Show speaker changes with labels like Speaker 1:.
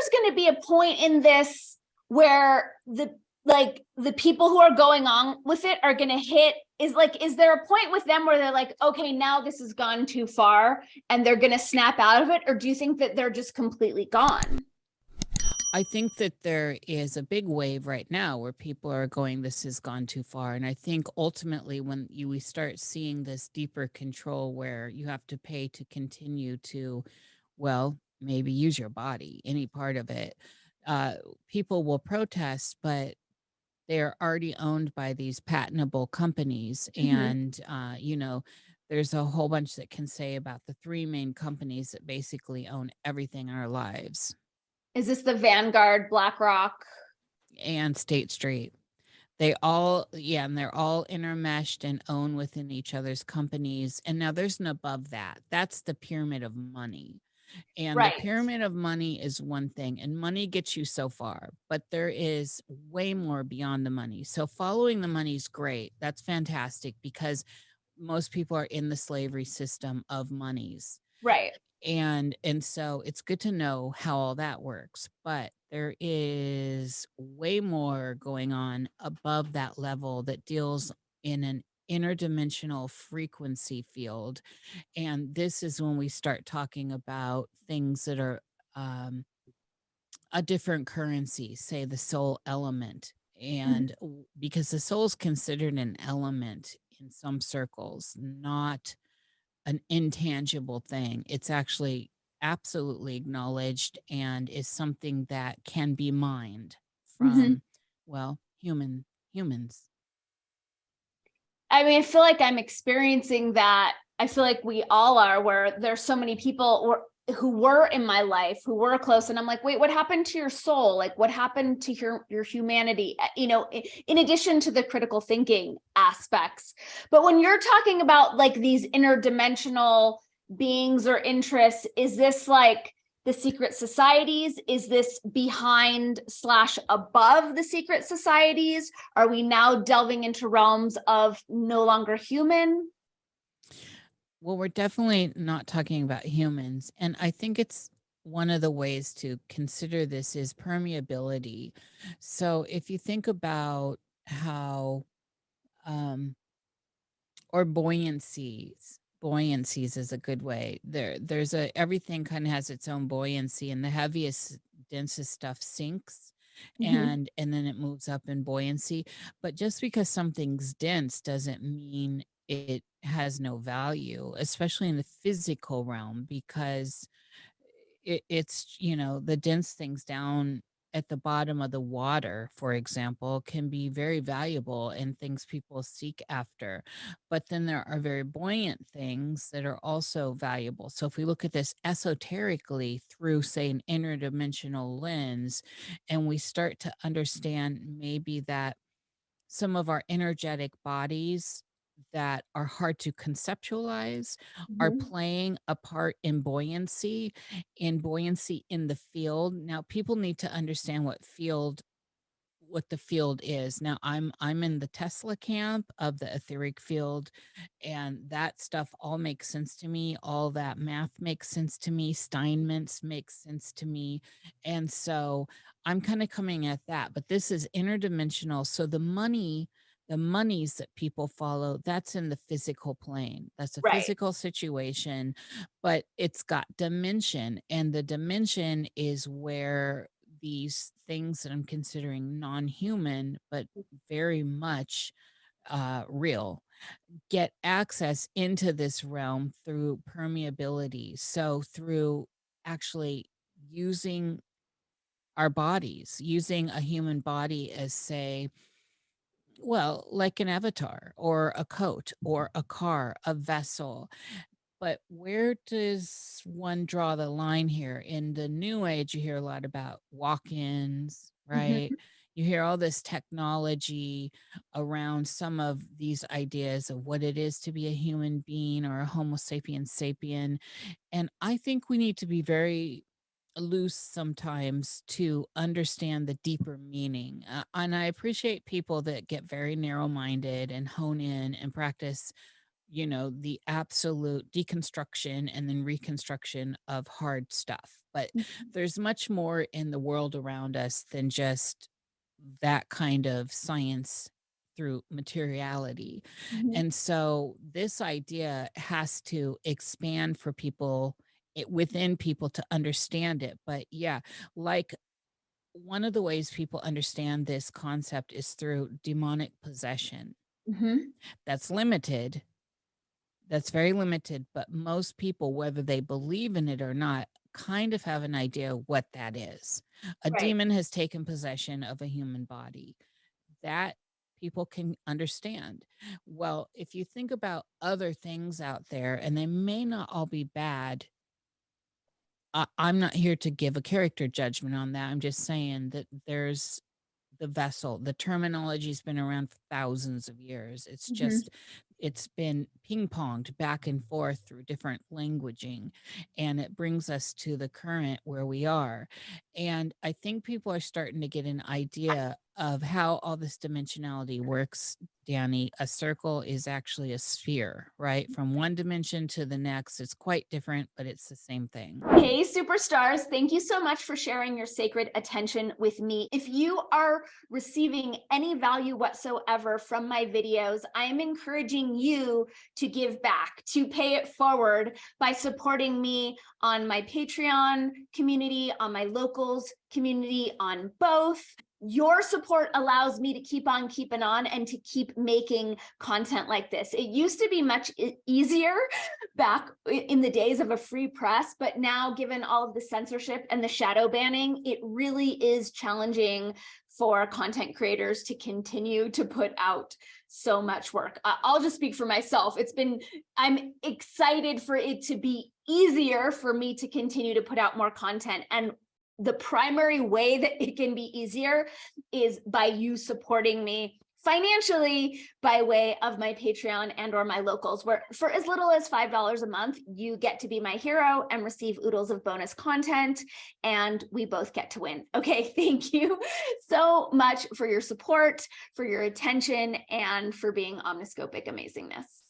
Speaker 1: there's going to be a point in this where the people who are going on with it are going to hit is there a point with them where they're like, okay, now this has gone too far and they're going to snap out of it? Or do you think that they're just completely gone?
Speaker 2: I think that there is a big wave right now where people are going, this has gone too far. And I think ultimately when we start seeing this deeper control where you have to pay to continue to, well, maybe use your body, any part of it, uh, people will protest, but they're already owned by these patentable companies.
Speaker 1: Mm-hmm.
Speaker 2: And, there's a whole bunch that can say about the three main companies that basically own everything in our lives.
Speaker 1: Is this the Vanguard, BlackRock?
Speaker 2: And State Street. They all, yeah, and they're all intermeshed and own within each other's companies. And now there's an above that. That's the pyramid of money. And the
Speaker 1: Right.
Speaker 2: pyramid of money is one thing, and money gets you so far, but there is way more beyond the money. So following the money is great. That's fantastic because most people are in the slavery system of monies.
Speaker 1: Right.
Speaker 2: And so it's good to know how all that works, but there is way more going on above that level that deals in an interdimensional frequency field. And this is when we start talking about things that are um, a different currency, say the soul element.
Speaker 1: Mm-hmm.
Speaker 2: And because the soul is considered an element in some circles, not an intangible thing. It's actually absolutely acknowledged and is something that can be mined
Speaker 1: Mm-hmm.
Speaker 2: from, well, humans.
Speaker 1: I mean, I feel like I'm experiencing that. I feel like we all are, where there's so many people who were in my life, who were close, and I'm like, wait, what happened to your soul? Like, what happened to your humanity? In addition to the critical thinking aspects. But when you're talking about like these interdimensional beings or interests, is this like the secret societies? Is this behind slash above the secret societies? Are we now delving into realms of no longer human?
Speaker 2: Well, we're definitely not talking about humans. And I think it's one of the ways to consider this is permeability. So if you think about how, um, or buoyancies is a good way. There's a everything kind of has its own buoyancy, and the heaviest, densest stuff sinks,
Speaker 1: Mm-hmm.
Speaker 2: and then it moves up in buoyancy. But just because something's dense doesn't mean it has no value, especially in the physical realm, because it's the dense things down at the bottom of the water, for example, can be very valuable and things people seek after. But then there are very buoyant things that are also valuable. So if we look at this esoterically through, say, an interdimensional lens, and we start to understand maybe that some of our energetic bodies that are hard to conceptualize are
Speaker 1: Mm-hmm.
Speaker 2: playing a part in buoyancy in the field. Now people need to understand what the field is. Now I'm in the Tesla camp of the etheric field, and that stuff all makes sense to me. All that math makes sense to me. Steinmetz makes sense to me. And so I'm kind of coming at that, but this is interdimensional. So the monies that people follow, that's in the physical plane. That's a
Speaker 1: Right.
Speaker 2: physical situation, but it's got dimension, and the dimension is where these things that I'm considering non-human, but very much real, get access into this realm through permeability. So through actually using our bodies, using a human body as, say, well, like an avatar or a coat or a car, a vessel. But where does one draw the line here? In the new age, you hear a lot about walk-ins, right?
Speaker 1: Mm-hmm.
Speaker 2: You hear all this technology around some of these ideas of what it is to be a human being or a Homo sapiens sapien. And I think we need to be very loose sometimes to understand the deeper meaning. And I appreciate people that get very narrow minded and hone in and practice the absolute deconstruction and then reconstruction of hard stuff. But there's much more in the world around us than just that kind of science through materiality.
Speaker 1: Mhm.
Speaker 2: And so this idea has to expand for people, within people, to understand it. But yeah, like, one of the ways people understand this concept is through demonic possession.
Speaker 1: Mhm.
Speaker 2: That's limited, that's very limited, but most people, whether they believe in it or not, kind of have an idea what that is. A
Speaker 1: Right.
Speaker 2: demon has taken possession of a human body. That people can understand. Well, if you think about other things out there, and they may not all be bad, I'm not here to give a character judgment on that. I'm just saying that there's the vessel. The terminology's been around for thousands of years. It's
Speaker 1: Mhm.
Speaker 2: just, it's been ping-ponged back and forth through different languaging, and it brings us to the current where we are. And I think people are starting to get an idea of how all this dimensionality works, Danny. A circle is actually a sphere, right? From one dimension to the next, it's quite different, but it's the same thing.
Speaker 1: Hey, superstars, thank you so much for sharing your sacred attention with me. If you are receiving any value whatsoever from my videos, I am encouraging you to give back, to pay it forward by supporting me on my Patreon community, on my locals community, on both. Your support allows me to keep on keeping on and to keep making content like this. It used to be much easier back in the days of a free press, but now, given all of the censorship and the shadow banning, it really is challenging for content creators to continue to put out so much work. I'll just speak for myself. I'm excited for it to be easier for me to continue to put out more content. And the primary way that it can be easier is by you supporting me financially by way of my Patreon and or my locals, where for as little as $5 a month, you get to be my hero and receive oodles of bonus content, and we both get to win. Okay, thank you so much for your support, for your attention, and for being omniscopic amazingness.